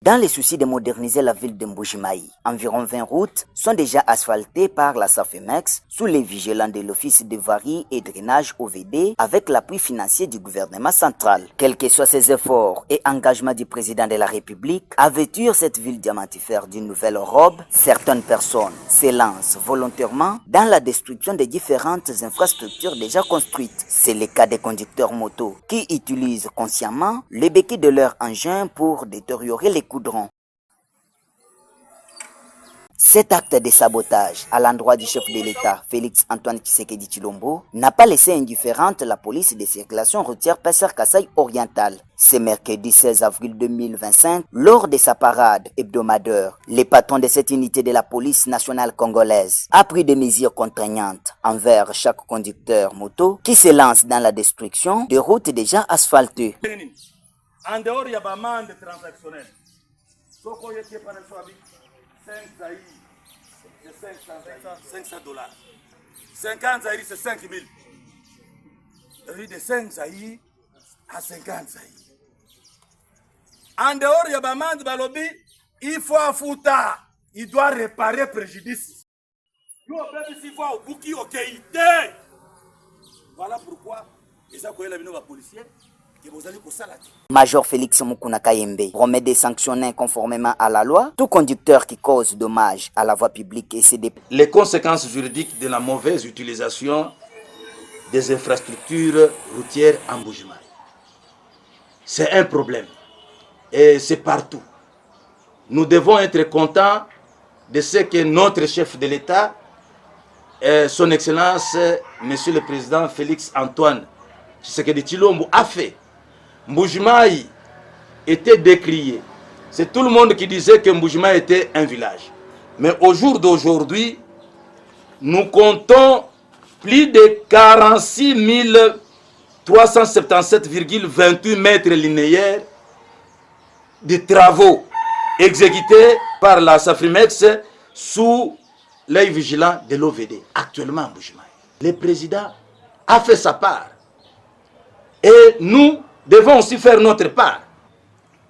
Dans les soucis de moderniser la ville de Mbuji-Mayi, environ 20 routes sont déjà asphaltées par la SAFEMEX sous les vigilants de l'Office de voirie et drainage OVD avec l'appui financier du gouvernement central. Quels que soient ces efforts et engagements du président de la République à vêtir cette ville diamantifère d'une nouvelle robe, certaines personnes s'élancent volontairement dans la destruction des différentes infrastructures déjà construites. C'est le cas des conducteurs motos qui utilisent consciemment les béquilles de leur engin pour détériorer les goudrons. Cet acte de sabotage à l'endroit du chef de l'État, Félix Antoine Tshisekedi Tshilombo, n'a pas laissé indifférente la police de circulation routière Pesser Kasaï oriental. Ce mercredi 16 avril 2025, lors de sa parade hebdomadaire, le patron de cette unité de la police nationale congolaise a pris des mesures contraignantes envers chaque conducteur moto qui se lance dans la destruction de routes déjà asphaltées. En dehors, il y a des amendes transactionnelles. $5 c'est 500 dollars. 50 zaïri, c'est 5 000. De 5 zaïri à 50 zaïri. En dehors, il y a des amendes balobi. Il faut un fouta. Il doit réparer préjudice. Voilà pourquoi ils ont accueilli la policière. Major Félix Mukuna Kayembe promet de sanctionner conformément à la loi tout conducteur qui cause dommage à la voie publique et ses dépenses. Les conséquences juridiques de la mauvaise utilisation des infrastructures routières en Mbuji-Mayi. C'est un problème et c'est partout. Nous devons être contents de ce que notre chef de l'État, son Excellence, Monsieur le Président Félix Antoine Tshisekedi Tshilombo a fait. Mbuji-Mayi était décrié. C'est tout le monde qui disait que Mbuji-Mayi était un village. Mais au jour d'aujourd'hui, nous comptons plus de 46 377,28 mètres linéaires de travaux exécutés par la SAFEMEX sous l'œil vigilant de l'OVD. Actuellement à Mbuji-Mayi, le président a fait sa part. Et nous devons aussi faire notre part.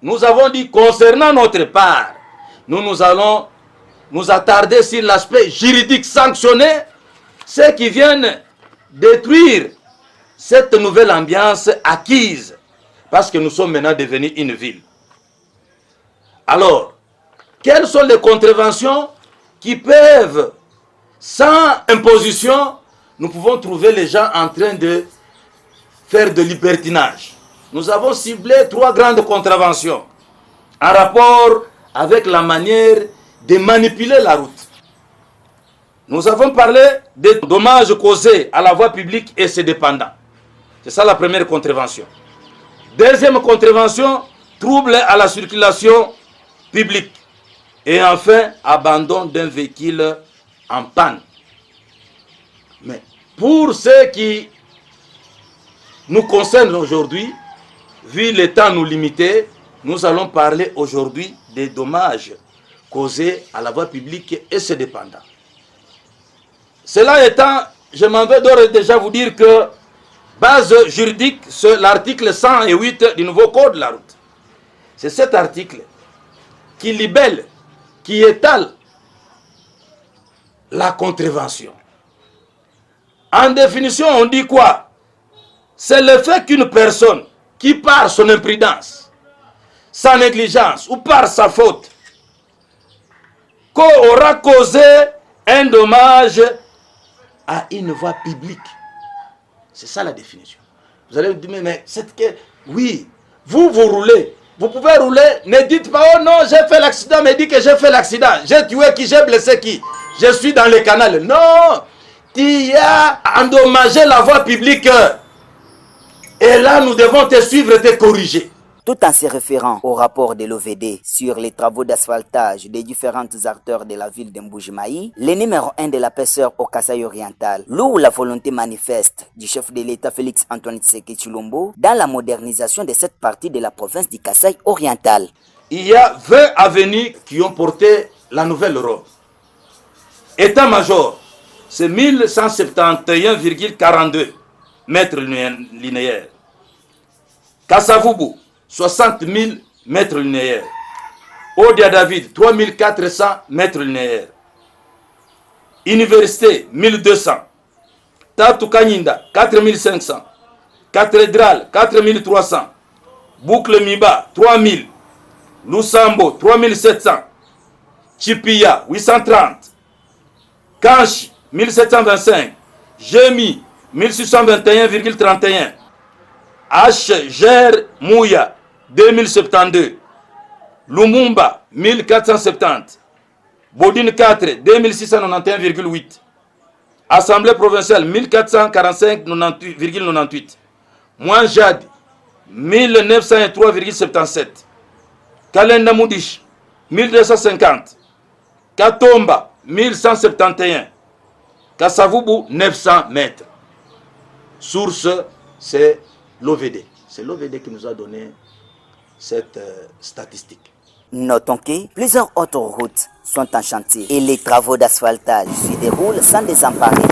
Nous avons dit concernant notre part, nous allons nous attarder sur l'aspect juridique, sanctionner ceux qui viennent détruire cette nouvelle ambiance acquise parce que nous sommes maintenant devenus une ville. Alors, quelles sont les contraventions qui peuvent, sans imposition, nous pouvons trouver les gens en train de faire de libertinage? Nous avons ciblé 3 grandes contraventions en rapport avec la manière de manipuler la route. Nous avons parlé des dommages causés à la voie publique et ses dépendants. C'est ça la première contravention. Deuxième contravention, trouble à la circulation publique. Et enfin, abandon d'un véhicule en panne. Mais pour ceux qui nous concernent aujourd'hui, vu le temps nous limiter, nous allons parler aujourd'hui des dommages causés à la voie publique et ses dépendants. Cela étant, je m'en vais d'ores et déjà vous dire que base juridique, c'est l'article 108 du nouveau code de la route. C'est cet article qui libelle, qui étale la contravention. En définition, on dit quoi? C'est le fait qu'une personne qui par son imprudence, sa négligence ou par sa faute, aura causé un dommage à une voie publique. C'est ça la définition. Vous allez me dire, mais c'est que, oui, vous roulez. Vous pouvez rouler, ne dites pas, oh non, j'ai fait l'accident, mais dites que j'ai fait l'accident. J'ai tué qui, j'ai blessé qui. Je suis dans le canal. Non, tu as endommagé la voie publique. Et là, nous devons te suivre et te corriger. Tout en se référant au rapport de l'OVD sur les travaux d'asphaltage des différentes acteurs de la ville de Mbuji-Mayi, le numéro 1 de la PSR au Kasaï oriental loue la volonté manifeste du chef de l'État Félix Antoine Tshisekedi Tshilombo dans la modernisation de cette partie de la province du Kasaï oriental. Il y a 20 avenues qui ont porté la nouvelle robe. État-major, c'est 1171,42 mètres linéaires. Kasavubu, 60 000 mètres linéaires. Odia David, 3400 mètres linéaires. Université, 1200. Tartu Kanyinda, 4500. Cathédrale, 4300. Boucle Miba, 3000. Lusambo, 3700. Chipia, 830. Kanchi, 1725. Jemi, 1621,31. H. Ger Mouya, 2072. Lumumba, 1470. Bodine 4, 2691,8. Assemblée provinciale, 1445,98. Mouanjad, 1903,77. Kalenda Moudish, 1250. Katomba, 1171. Kassavubu, 900 mètres. Source, c'est l'OVD. C'est l'OVD qui nous a donné cette statistique. Notons que plusieurs autres routes sont en chantier et les travaux d'asphaltage se déroulent sans désemparer.